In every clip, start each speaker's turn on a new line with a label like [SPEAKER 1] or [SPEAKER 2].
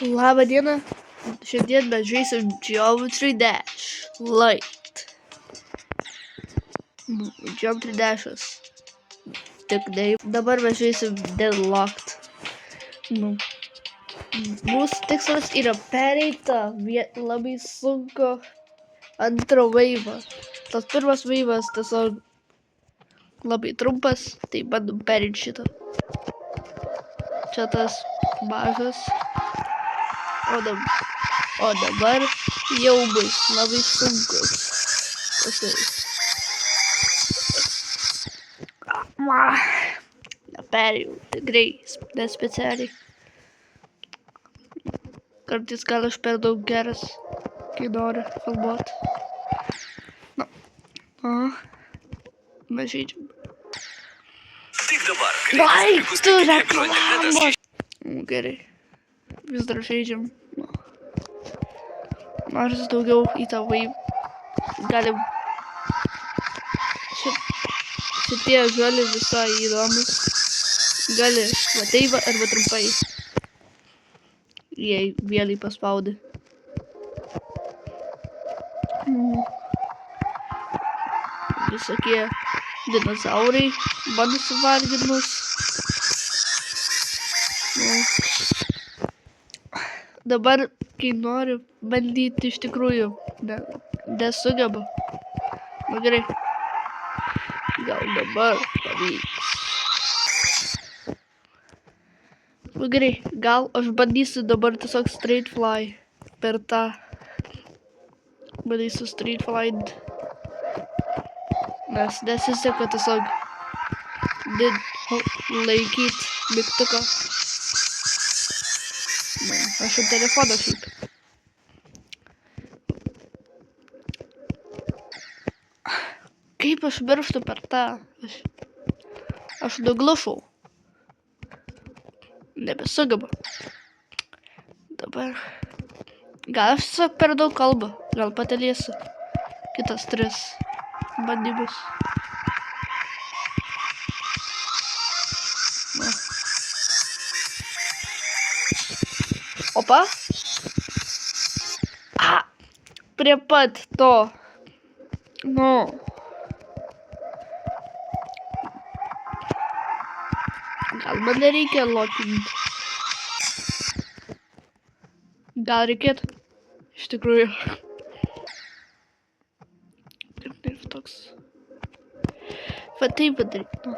[SPEAKER 1] Labą dieną. Šiandien mes žaisim Geometry Dash Light. Geometry Dash'as. Tik ne. Dabar mes žaisim Deadlocked. Mūsų tikslas yra pereiti labai sunku antrą vaivą. Tas pirmas vaivas tiesiog labai trumpas, tai bandom pereiti šitą. Čia tas mažas. O dabar jau bus labai sunkus. Neperėjau, tikrai nespecialiai. Kartais gal aš per daug geras, kai noriu filmuoti. Mes žaidžiam.
[SPEAKER 2] Tik dabar.
[SPEAKER 1] Ai, tu reklamos! Gerai. Vis dar žaidžiam. Nors daugiau į tą vaivą. Galim. Šitie žali visai įdomus. Gali vateivą arba trumpai. Jei vėliai paspaudė. Visokie dinozaurai bando suvalgyt mus. Dabar, kai noriu bandyti iš tikrųjų, nesugebu. Gerai. Gal dabar pavyks. Gerai, gal aš bandysiu dabar tiesiog straight fly per tą. Bandysiu straight fly. Nes nesiseka tiesiog laikyt mygtuką. Aš jau telefoną šiaip. Kaip aš mirštu per tą? Aš nuglušau. Nebesugebu. Dabar. Gal aš tiesiog per daug kalbu. Gal patelėsiu. Kitas 3 bandymus. Opa. Prie pat to. Gal man nereikia lokinti. Gal reikėtų. Iš tikrųjų. Ir toks. Va taip padaryti.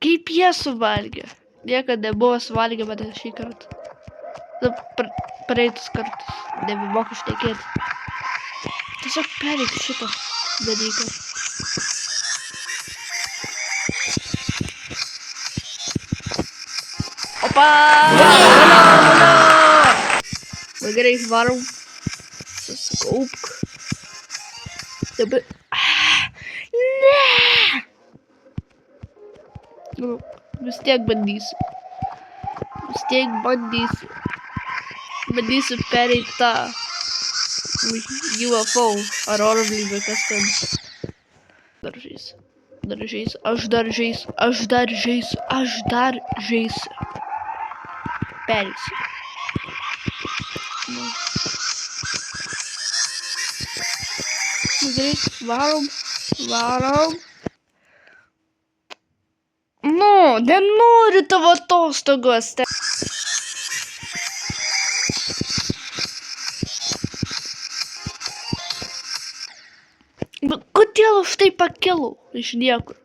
[SPEAKER 1] Kaip jie suvalgė? Niekada nebuvo suvalgę mane šį kartą. Praeitus kartus. Nebemoku šnekėti. Tiesiog pereik šitą dalyką. Opa! Gerai, varom. Susikaupk. Dabar. Ne! Vis tiek bandysiu. Bandysiu pereiti tą UFO ar orlaivį, kas ten. Aš dar žaisiu. Pereisiu. Gerai, varom. Nenoriu tavo atostogos. Kodėl aš tai pakilau iš niekur?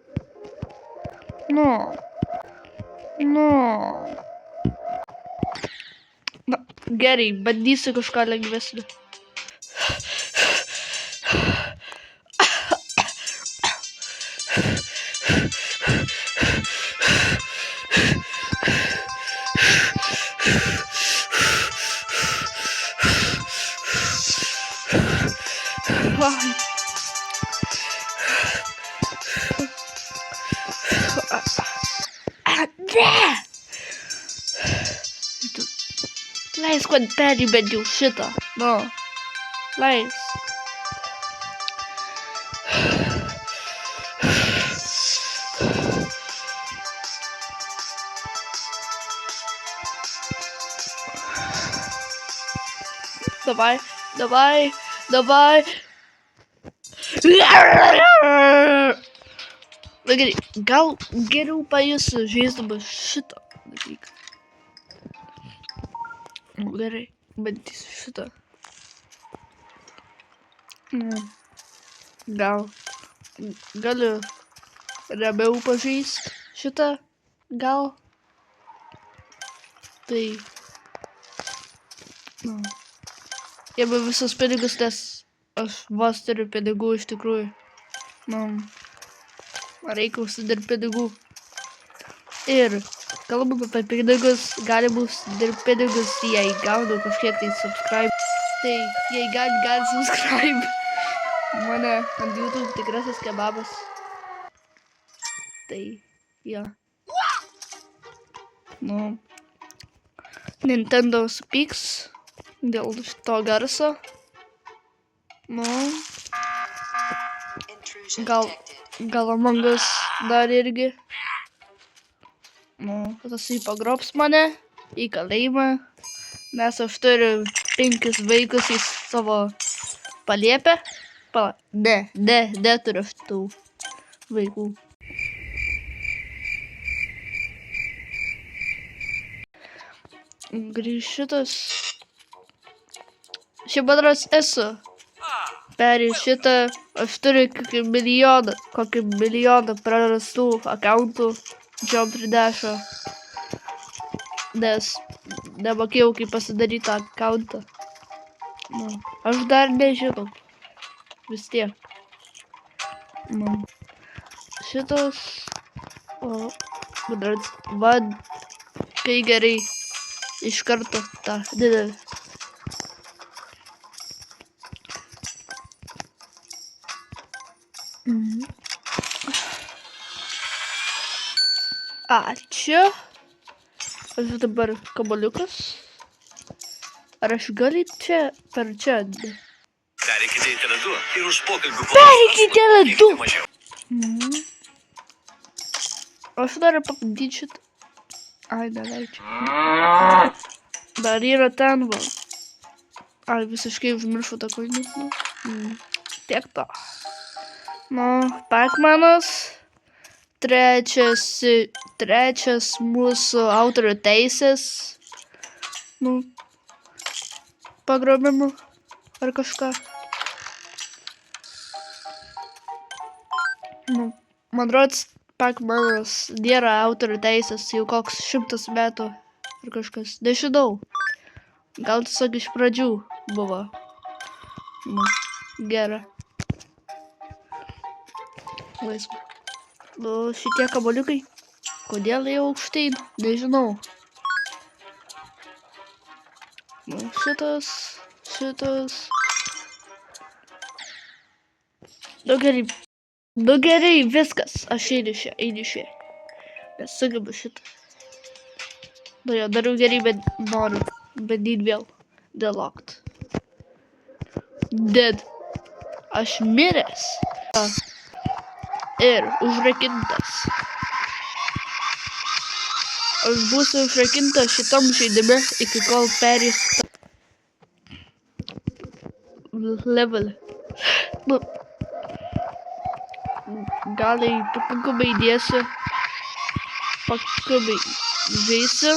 [SPEAKER 1] Gerai, bandysiu kažką lengvesnio. Leisk man peribent jau šitą. Leisk. Давай, давай, давай. Na gerai, gal geriau pajusiu žaisdamas šitą dalyką. Gerai, bandysiu šitą. Gal galiu ramiau pažaist šitą, gal. Tai jeigu visus pinigus, nes aš vos turiu pinigų iš tikrųjų. Reikia užsidirbti pinigų. Ir kalbant apie pinigus, galima užsidirbti pinigus, jei gaunu kažkiek tai subscribe. Tai jei gali subscribe mane ant YouTube tikrasis kebabas. Tai jo. Nintendo supyks dėl šito garso. Gal Among Us dar irgi. Tas jį pagrobs mane į kalėjimą, nes aš turiu 5 vaikus į savo palėpę. Neturiu tų vaikų. Grįšitas. Šiaip antras esu. Perėjus šitą, aš turiu kokį milijoną prarastų akauntų Jump Dash'o, nes nemokėjau kaip pasidaryti tą akauntą. Aš dar nežinau. Vis tiek. Šitas. Man kai gerai iš karto tą didelį. Ačiū. Aš dabar kabaliukas. Ar aš galiu čia per čia?
[SPEAKER 2] Pereikite į Tele2 ir už pokalbių
[SPEAKER 1] Pereikite į Tele2.
[SPEAKER 2] mažiau.
[SPEAKER 1] Aš noriu pabandyti šitą. Ai, neleidžiu. Dar yra ten va. Ai, visiškai užmiršau tą kūrinį. Tiek to. Pac-Manas. Trečias mūsų autorių teisės. Pagrobimų. Ar kažką. Man rodos, Pac-Manas nėra autorių teisės jau koks 100 metų. Ar kažkas. Nežinau. Gal tiesiog iš pradžių buvo. Gera. Laisva. Šitie kabaliukai. Kodėl jie aukštai? Nežinau. Šitas. Nu gerai, viskas. Aš einu šiai. Nesugebu šitą. Darau gerai, bet noriu bandyti vėl. Delocked. Dead. Aš miręs. Ir užrakintas. Aš būsiu užrakintas šitam žaidime iki kol perės levelį. Gal pakankamai įdėsiu. Pakankamai žaisiu.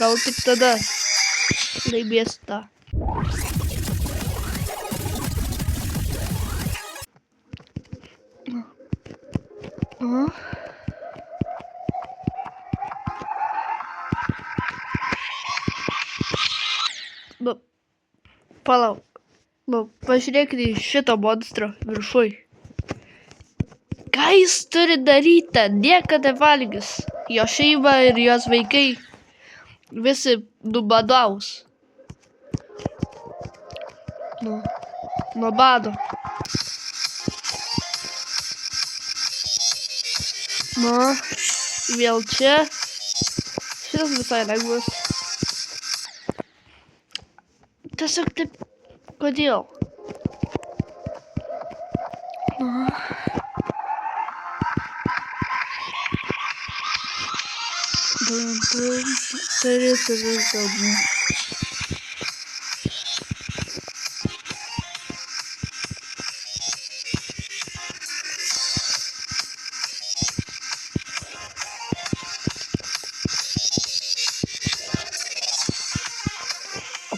[SPEAKER 1] Gal tik tada laimėsiu tą. Palauk. Pažiūrėkite į šitą monstrą viršui. Ką jis turi daryti? Niekada valgys. Jo šeima ir jos vaikai visi nubadaus. Nuo bado. Vėl čia. Šitas visai lengvas. Tiesiog taip. Kodėl?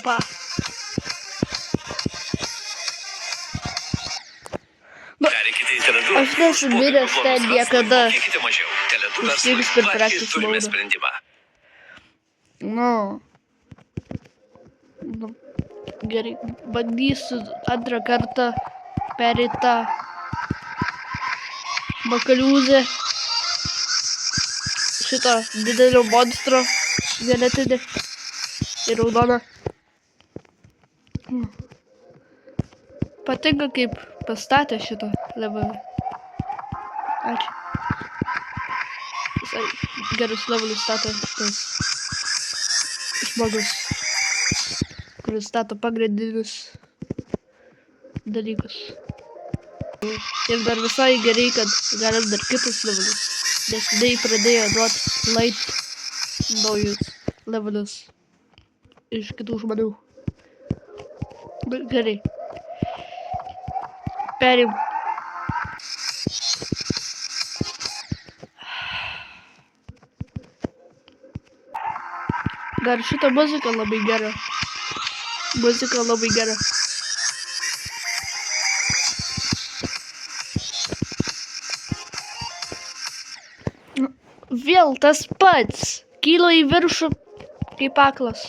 [SPEAKER 1] Opa.
[SPEAKER 2] Pereikite į Tele2
[SPEAKER 1] Aš nesu
[SPEAKER 2] už
[SPEAKER 1] miręs
[SPEAKER 2] pokalbių
[SPEAKER 1] ten
[SPEAKER 2] planus
[SPEAKER 1] niekada.
[SPEAKER 2] verslui mokėkite mažiau. Tele2 verslui
[SPEAKER 1] Išskyrus per
[SPEAKER 2] va ir
[SPEAKER 1] praktikos
[SPEAKER 2] turime
[SPEAKER 1] maudą.
[SPEAKER 2] sprendimą.
[SPEAKER 1] Nu, gerai, bandysiu antrą kartą perėti tą bakaliūzę šito didelio monstro violetinį ir raudoną. Patinka, kaip pastatė šitą levelą. Ačiū. Visai gerus levelius stato tas žmogus, kuris stato pagrindinius dalykus. Ir dar visai gerai, kad galim dar kitus levelius. Nes jinai pradėjo duoti light naujus levelius iš kitų žmonių. Nu, gerai. Perim. Dar šita muzika labai gera. Muzika labai gera. Vėl tas pats. Kyla į viršų kaip aklas.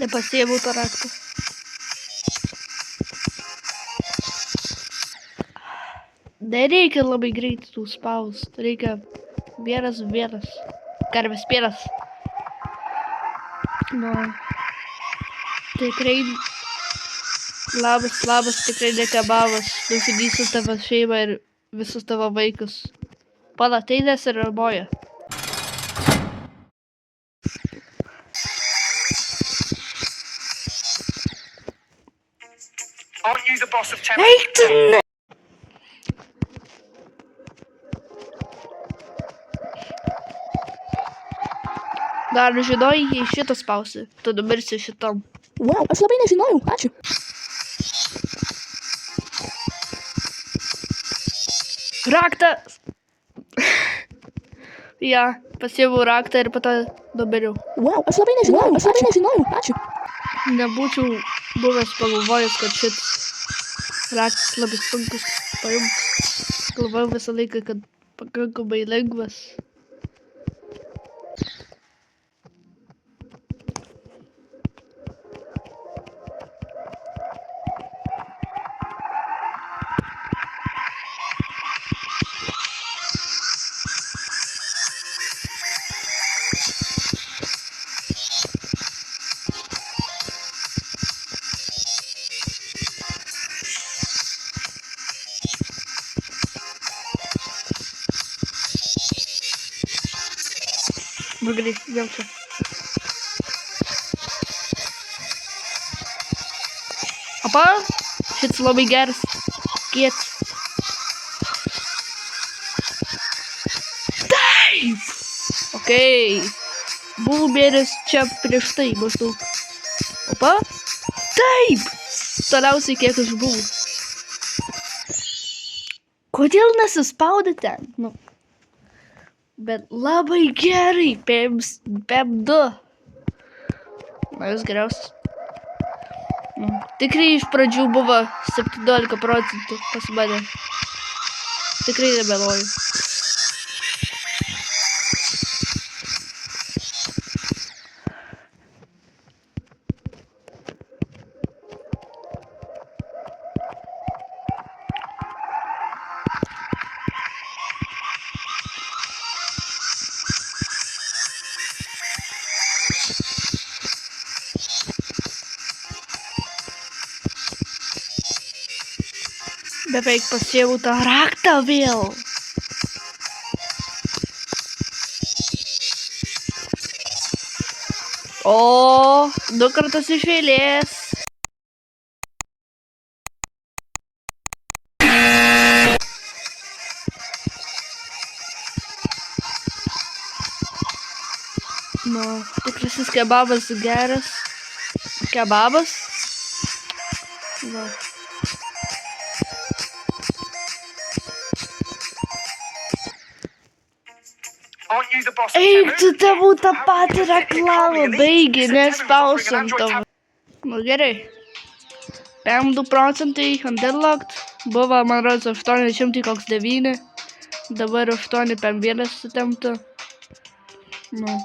[SPEAKER 1] Nepasiėmiau tą raktą. Nereikia labai greitai tų spaust. Reikia vienas. Karvės pienas. Nu. Tikrai. Labas, tikrai ne kebabas. Nužudysiu tavo šeimą ir visus tavo vaikus. Pala, tai nesiramoja.
[SPEAKER 2] Aren't you the boss of
[SPEAKER 1] Eik tu ne! Dar žinojai, jei šitą spausi, tu numirsi šitam.
[SPEAKER 3] Wow, aš labai nežinojau, ačiū.
[SPEAKER 1] Raktas! Ja, pasiėmiau raktą ir po to numiriau.
[SPEAKER 3] Wow, aš labai nežinojau, ačiū.
[SPEAKER 1] Nebūčiau buvęs pagalvojęs, kad šit raktas labai sunkus paimti. Galvojau visą laiką, kad pakankamai lengvas. Выгоди, девчонка. Опа! Šitas labai geras. Kietas. Taip! Okei. Buvau bėręs čia prieš tai maždaug. Opa! Taip! Toliausiai kiek aš buvau. Kodėl nesispaudė ten? Nu. Bet labai gerai, PM2. Na, jūs geriausias. Tikrai iš pradžių buvo 17% pas mane. Tikrai nemeluoju. Beveik pasiėmiau tą raktą vėl. O, 2 kartus iš eilės. Nu, tikrasis kebabas geras. Kebabas. Nu.
[SPEAKER 2] Aren't you the boss of
[SPEAKER 1] Eik,
[SPEAKER 2] Temu?
[SPEAKER 1] tu tavų tą patį
[SPEAKER 2] How
[SPEAKER 1] reklamą
[SPEAKER 2] can you
[SPEAKER 1] baigi,
[SPEAKER 2] Said Temu was
[SPEAKER 1] nespausim
[SPEAKER 2] offering an Android
[SPEAKER 1] tavo. Nu gerai. PM 2% unlocked. Buvo, man rodos, 809. Dabar 851 sutempta. Nu.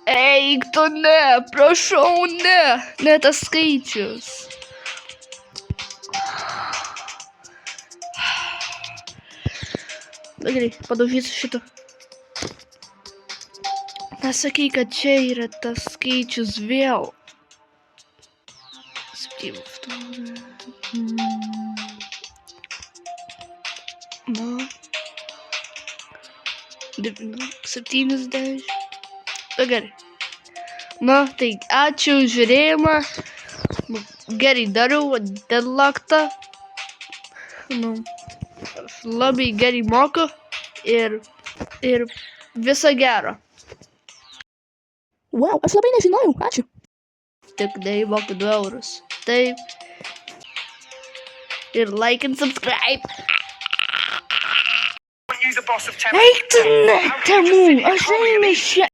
[SPEAKER 1] Eik, tu ne, prašau, ne. Ne tas skaičius. Na gerai, padaužysiu šitą. Nesakai, kad čia yra tas skaičius vėl. 7, 8. Nu. 70. Na gerai. Nu, tai ačiū už žiūrėjimą. Nu, gerai, dariau deadlocktą. Nu, aš labai gerai moku ir viso gero.
[SPEAKER 3] Wow, aš labai nežinojau. Ačiū.
[SPEAKER 1] Tik neįmoku 2 eurus. Taip. Ir like and subscribe.
[SPEAKER 2] Aren't you the boss of Temu?
[SPEAKER 1] Eik tu ne,
[SPEAKER 2] How can you
[SPEAKER 1] Temu,
[SPEAKER 2] justify
[SPEAKER 1] aš
[SPEAKER 2] calling
[SPEAKER 1] einu
[SPEAKER 2] me?
[SPEAKER 1] iš čia.